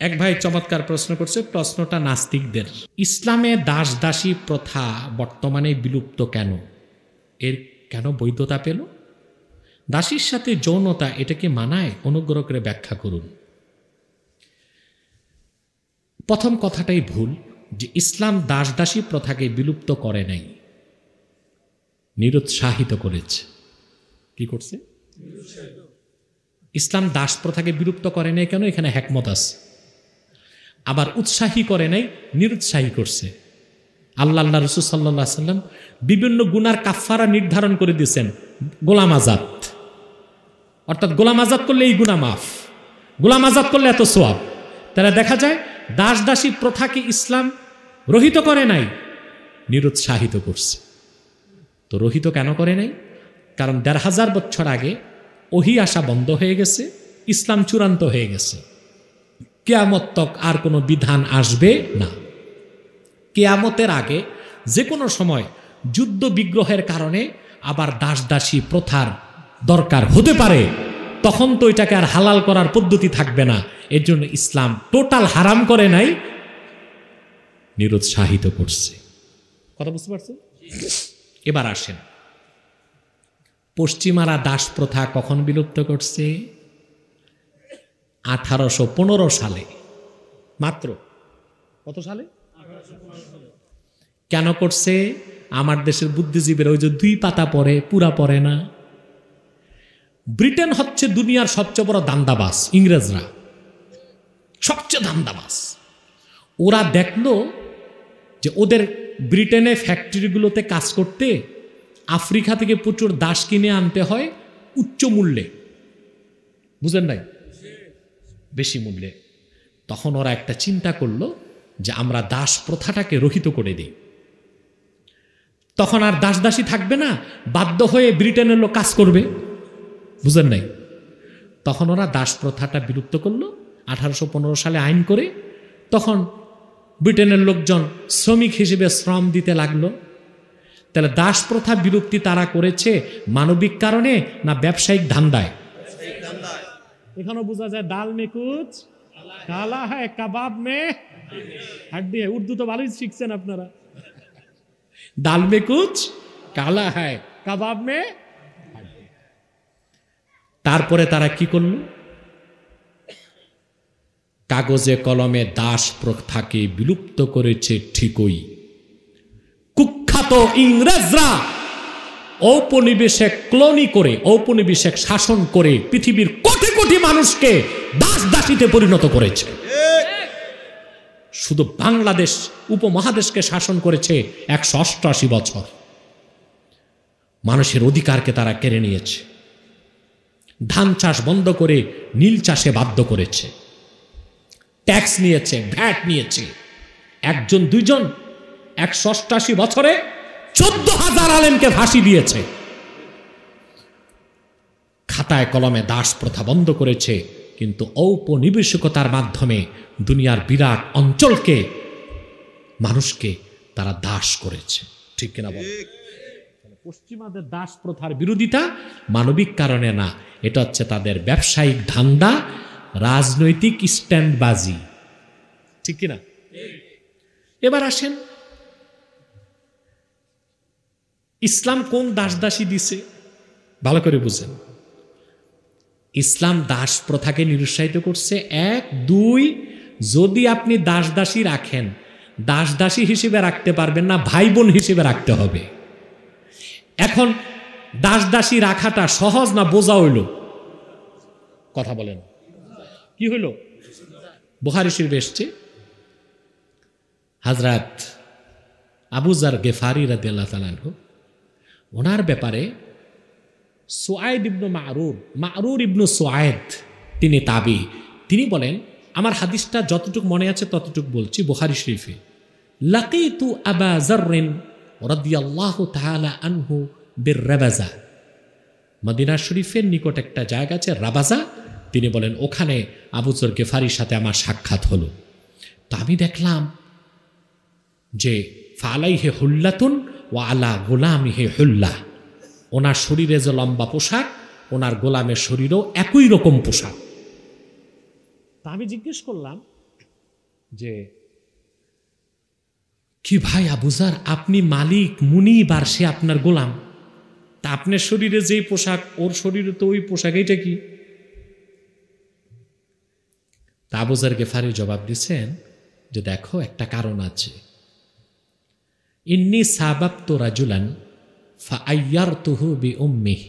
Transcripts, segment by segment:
এক ভাই চমৎকার প্রশ্ন করছে, প্রশ্নটা নাস্তিকদের। ইসলামে দাস দাসী প্রথা বর্তমানে বিলুপ্ত কেন? এর কেন বৈধতা পেল? দাসীর সাথে যৌনতা, এটা কি মানায়? অনুগ্রহ করে ব্যাখ্যা করুন। প্রথম কথাটাই ভুল, যে ইসলাম দাস দাসী প্রথাকে বিলুপ্ত করে নাই, নিরুৎসাহিত করেছে। কি করছে? ইসলাম দাস প্রথাকে বিলুপ্ত করে নাই কেন? এখানে হিকমত আছে। আবার উৎসাহী করে নাই, নিরুৎসাহী করছে। আল্লাহ রাসূল সাল্লাল্লাহু আলাইহি ওয়াসাল্লাম বিভিন্ন গুনার কাফফারা নির্ধারণ করে দিয়েছেন। গোলাম আজাদ, অর্থাৎ গোলাম আজাদ করলে এই গুনাহ মাফ, গোলাম আজাদ করলে এত সওয়াব। তাহলে দেখা যায় দাস দাসী প্রথাকে ইসলাম রহিত করে নাই, নিরুৎসাহিত করছে। তো রহিত কেন করে নাই? কারণ ১৫০০ বছর আগে ওহী আসা বন্ধ হয়ে গেছে, ইসলাম চূড়ান্ত হয়ে গেছে। কিয়ামত তক আর কোনো বিধান আসবে না। কিয়ামতের আগে যে কোনো সময় যুদ্ধ বিগ্রহের কারণে আবার দাস দাসী প্রথার দরকার হতে পারে, তখন তো এটাকে আর হালাল করার পদ্ধতি থাকবে না। এর জন্য ইসলাম টোটাল হারাম করে নাই, নিরুৎসাহিত করছে। কথা বুঝতে পারছেন? এবার আসেন, পশ্চিমারা দাস প্রথা কখন বিলুপ্ত করছে? 1815 সালে। মাত্র কত সালে? কেন করছে? আমার দেশের বুদ্ধিজীবীরা ওই যে 2 পাতা পড়ে, পুরা পড়ে না। ব্রিটেন হচ্ছে দুনিয়ার সবচেয়ে বড় দান্দাবাজ, ইংরেজরা সবচেয়ে দান্দাবাজ। ওরা দেখলো যে ওদের ব্রিটেনে ফ্যাক্টরিগুলোতে কাজ করতে আফ্রিকা থেকে প্রচুর দাস কিনে আনতে হয় উচ্চ মূল্যে, বুঝেন নাই? বেশি মূল্যে। তখন ওরা একটা চিন্তা করলো যে আমরা দাস প্রথাটাকে রহিত করে দিই, তখন আর দাস দাসী থাকবে না, বাধ্য হয়ে ব্রিটেনের লোক কাজ করবে, বুঝেন নাই? তখন ওরা দাস প্রথাটা বিলুপ্ত করলো 1815 সালে আইন করে। তখন ব্রিটেনের লোকজন শ্রমিক হিসেবে শ্রম দিতে লাগলো। তাহলে দাস প্রথা বিলুপ্তি তারা করেছে মানবিক কারণে না ব্যবসায়িক ধান্দায়? এখানেও বোঝা যায় ডাল মে কুচ কালা হ্যায় কাবাব মে হাড্ডি হ্যায়। উর্দু তো ভালোই শিখছেন আপনারা। ডাল মে কুচ কালা হ্যায় কাবাব মে। তারপরে তারা কি করল? কাগজে কলমে দাস প্রথাকে বিলুপ্ত করেছে ঠিকই, কুখ্যাত ইংরেজরা ঔপনিবেশিক ক্লোনি করে, ঔপনিবেশিক শাসন করে পৃথিবীর কোটি কোটি মানুষকে দাস দাসীতে পরিণত করেছে। শুধু বাংলাদেশ উপমহাদেশকে শাসন করেছে 188 বছর। মানুষের অধিকারকে তারা কেড়ে নিয়েছে, ধান চাষ বন্ধ করে নীল চাষে বাধ্য করেছে, ট্যাক্স নিয়েছে, ভ্যাট নিয়েছে। একজন দুইজন 188 বছরে 14,000 আলেমকে ফাঁসি দিয়েছে। খাতায় কলমে দাস প্রথা বন্ধ করেছে, কিন্তু ঔপনিবেশিকতার মাধ্যমে দুনিয়ার বিরাট অঞ্চলকে, মানুষকে তারা দাস করেছে। ঠিক কিনা বল? পশ্চিমাদের দাস প্রথার বিরোধিতা মানবিক কারণে না, এটা হচ্ছে তাদের ব্যবসায়িক ধান্দা, রাজনৈতিক স্ট্যান্ডবাজি। ঠিক কিনা? এবার আসেন, ইসলাম কোন দাস দাসী দিছে ভালো করে বুঝেন। ইসলাম দাস প্রথাকে নিরুৎসাহিত করছে। 1, 2, যদি আপনি দাস দাসী রাখেন, দাস দাসী হিসেবে রাখতে পারবেন না, ভাই বোন হিসেবে রাখতে হবে। এখন দাস দাসী রাখাটা সহজ না বোঝা হইল? কথা বলেন, কি হইল? বুখারী শরীফে এসেছে, হযরত আবু যার গেফারি রাদিয়াল্লাহু তাআলা আনহু, ওনার ব্যাপারে সুআইদ ইবনে মারুর ইবনে সুআইদ, তিনি তাবি, তিনি বলেন, আমার হাদিসটা যতটুকু মনে আছে ততটুকু বলছি, বুখারী শরীফে, লাকিতু আবা যাররিন রাদিয়াল্লাহু তাআলা আনহু বিররাবাজা। মদিনা শরীফের নিকট একটা জায়গা আছে রাবাজা, তিনি বলেন ওখানে আবু যর গেফারির সাথে আমার সাক্ষাৎ হলো। তো আমি দেখলাম যে ফালাইহে হুল্লাতুন ওয়া আলা গোলামিহে হুল্লা, ওনার শরীরে যে লম্বা পোশাক, ওনার গোলামের শরীরও একই রকম পোশাক। তা আমি জিজ্ঞেস করলাম যে কি ভাই আবু যার, আপনি মালিক মুনিব আর সে আপনার গোলাম, তা আপনার শরীরে যেই পোশাক ওর শরীরে তো ওই পোশাক, এইটা কি? তা আবু যার গেফারি জবাব দিচ্ছেন যে দেখো একটা কারণ আছে। ইন্নী সাবাবতু রাজুলান ফাআইয়ারতুহু বিউম্মিহ,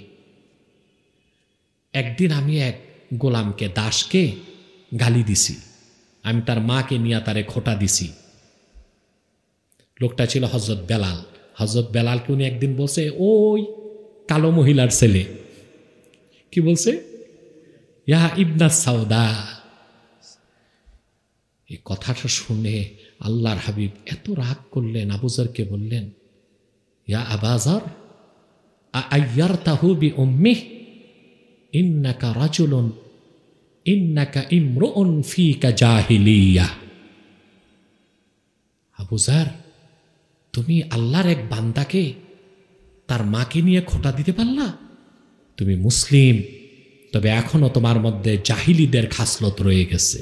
একদিন আমি এক গোলামকে, দাসকে গালি দিছি, আমি তার মাকে নিয়ে তারে খোটা দিছি। লোকটা ছিল হযরত বেলাল। হযরত বেলালকে উনি একদিন বলছে ওই কালো মহিলার ছেলে। কি বলছে? ইয়া ইবনা সাউদা। এই কথাটা শুনে আল্লাহর হাবিব এত রাগ করলেন, আবু যারকে বললেন, ইয়া আবা যার আ'আইয়ারতাহু বিউম্মিহ ইন্নাকা রাজুলুন ইন্নাকা ইমরুউন ফীকা জাহিলিয়াহ। আবু যার, তুমি আল্লাহর এক বান্দাকে তার মাকে নিয়ে খোটা দিতে পারলা? তুমি মুসলিম, তবে এখনো তোমার মধ্যে জাহিলীদের খাসলত রয়ে গেছে।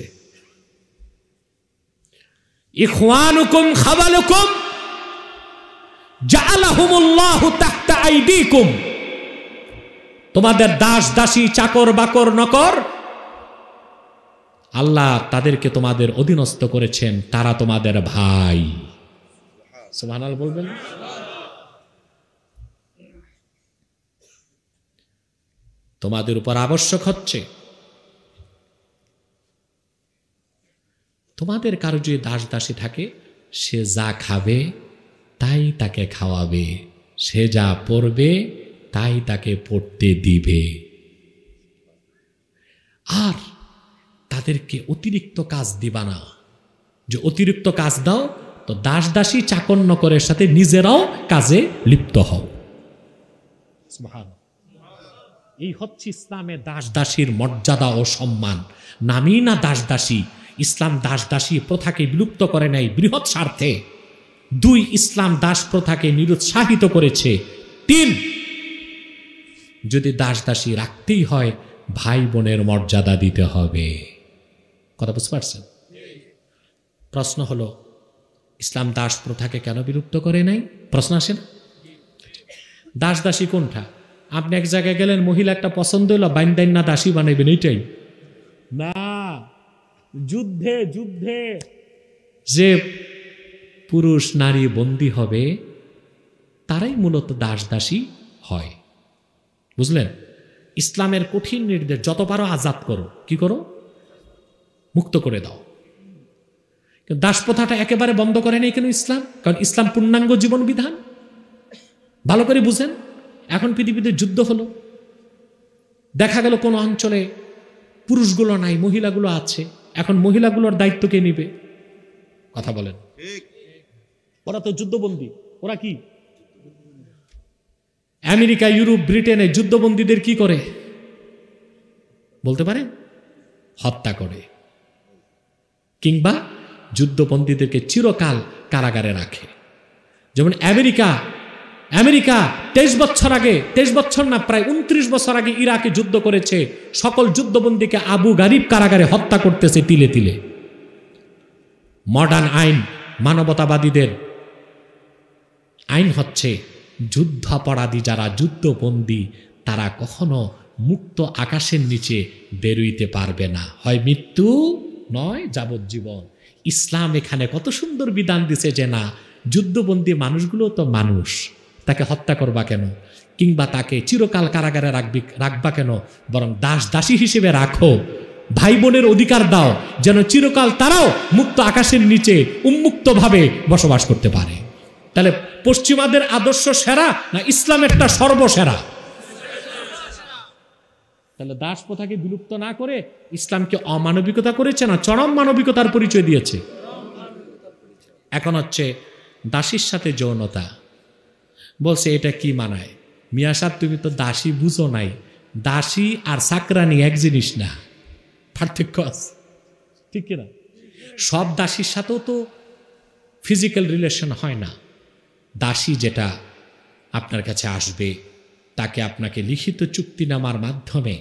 ইখওয়ানুকুম খাবালুকুম জাআলাহুমুল্লাহু তাহতা আইদিকুম, তোমাদের দাস দাসী চাকর বাকর নকর আল্লাহ তাদেরকে তোমাদের অধীনস্থ করেছেন, তারা তোমাদের ভাই। সুবহানাল্লাহ বলবেন। তোমাদের উপর আবশ্যক হচ্ছে তোমাদের কারো যদি দাস দাসী থাকে, সে যা খাবে তাই তাকে খাওয়াবে, সে যা পড়বে তাই তাকে পড়তে দিবে, আর তাদেরকে অতিরিক্ত কাজ দিবা না। যে অতিরিক্ত কাজ দাও তো দাস দাসী চাকর নকরের সাথে নিজেরাও কাজে লিপ্ত হও। সুবহানাল্লাহ। এই হচ্ছে ইসলামে দাস দাসীর মর্যাদা ও সম্মান। নামই না দাস দাসী। ইসলাম দাস দাসী প্রথাকে বিলুপ্ত করে নাই বৃহৎ স্বার্থে। 2, ইসলাম দাস প্রথাকে নিরুৎসাহিত করেছে। 3, যদি দাস দাসী রাখতেই হয় ভাই বোনের মর্যাদা দিতে হবে। কথা বুঝতে পারছেন? প্রশ্ন হলো, ইসলাম দাস প্রথাকে কেন বিলুপ্ত করে নাই? প্রশ্ন আসে না? দাস দাসী কোনটা? আপনি এক জায়গায় গেলেন, মহিলা একটা পছন্দ হলো, বাইন্দাইন না দাসী বানাইবেন, এইটাই না। যুদ্ধে যুদ্ধে যে পুরুষ নারী বন্দী হবে তারাই মূলত দাস দাসী হয়। বুঝলেন? ইসলামের কঠিন নির্দেশ, যত পারো আজাদ করো। কি করো? মুক্ত করে দাও। দাস প্রথাটা একেবারে বন্ধ করে নেই কেন ইসলাম? কারণ ইসলাম পূর্ণাঙ্গ জীবন বিধান। ভালো করে বুঝেন। এখন পৃথিবীতে যুদ্ধ হলো, দেখা গেল কোন অঞ্চলে পুরুষগুলো নাই, মহিলাগুলো আছে। এখন মহিলাগুলোর দায়িত্ব কে নিবে? কথা বলেন। ওরা তো যুদ্ধবন্দী। ওরা কি আমেরিকা, ইউরোপ, ব্রিটেনে যুদ্ধবন্দীদের কি করে বলতে পারেন? হত্যা করে, কিংবা যুদ্ধবন্দীদেরকে চিরকাল কারাগারে রাখে। যেমন আমেরিকা 23 বছর আগে, 23 বছর না, প্রায় 29 বছর আগে ইরাকে যুদ্ধ করেছে। সকল যুদ্ধবন্দীকে আবু গারিব কারাগারে হত্যা করতেছে তিলে তিলে। মডার্ন আইন, মানবতাবাদীদের আইন হচ্ছে যুদ্ধাপরাধী যারা যুদ্ধবন্দী তারা কখনো মুক্ত আকাশের নিচে বেরোইতে পারবে না, হয় মৃত্যু নয় যাবজ্জীবন। ইসলাম এখানে কত সুন্দর বিধান দিছে যে না, যুদ্ধবন্দী মানুষগুলো তো মানুষ, তাকে হত্যা করবা কেন? কিংবা তাকে চিরকাল কারাগারে রাখবা কেন? বরং দাস দাসী হিসেবে রাখো। ভাই বোনের অধিকার দাও, যেন চিরকাল তারাও মুক্ত আকাশের নিচে উন্মুক্তভাবে বসবাস করতে পারে। তাহলে পশ্চিমাদের আদর্শ সেরা না ইসলামেরটা সর্বসেরা? তাহলে দাস প্রথাকে বিলুপ্ত না করে ইসলামকে অমানবিকতা করেছে না চরম মানবিকতার পরিচয় দিয়েছে? এখন হচ্ছে দাসীর সাথে যৌনতা। বলছে এটা কি মানায়? মিয়া সাহেব, তুমি তো দাসী বুঝো নাই। দাসী আর চাকরানি এক জিনিস না, পার্থক্য আছে, ঠিক কিনা? সব দাসীর সাথেও তো ফিজিক্যাল রিলেশন হয় না। দাসী যেটা আপনার কাছে আসবে, তাকে আপনাকে লিখিত চুক্তিনামার মাধ্যমে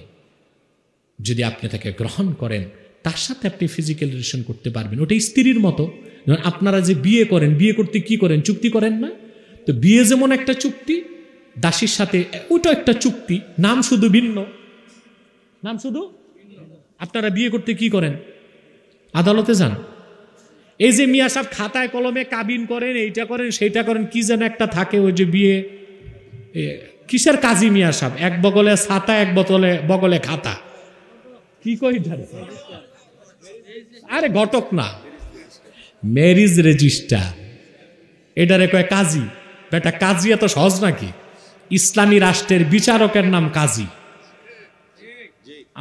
যদি আপনি তাকে গ্রহণ করেন, তার সাথে আপনি ফিজিক্যাল রিলেশন করতে পারবেন। ওটা স্ত্রীর মতো। যেমন আপনারা যে বিয়ে করেন, বিয়ে করতে কি করেন? চুক্তি করেন না? তো বিয়ে যেমন একটা চুক্তি, দাসীর সাথে ওটা একটা চুক্তি, নাম শুধু ভিন্ন, নাম শুধু। আপনারা বিয়ে করতে কি করেন? আদালতে যান। এই যে মিয়া সাহেব খাতায় কলমে কাবিন করেন, এইটা করেন সেইটা করেন, কি যেন একটা থাকে ওই যে বিয়ে, কিসের কাজী মিয়া সাহেব? এক বগলে ছাতা, এক বগলে খাতা, কি কই? আরে ঘটক না, ম্যারিজ রেজিস্টার, এটারে কয় কাজী। বেটা কাজী এত সহজ নাকি? ইসলামী রাষ্ট্রের বিচারকের নাম কাজী।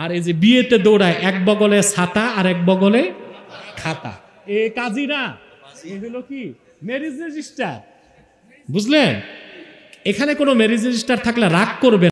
আর এই যে বিয়েতে দৌড়ায়, এক বগলে ছাতা আর এক বগলে খাতা, এ কাজী না, এ হলো কি? Marriage register. বুঝলেন? এখানে কোনো ম্যারিজ রেজিস্টার থাকলে রাগ করবেন।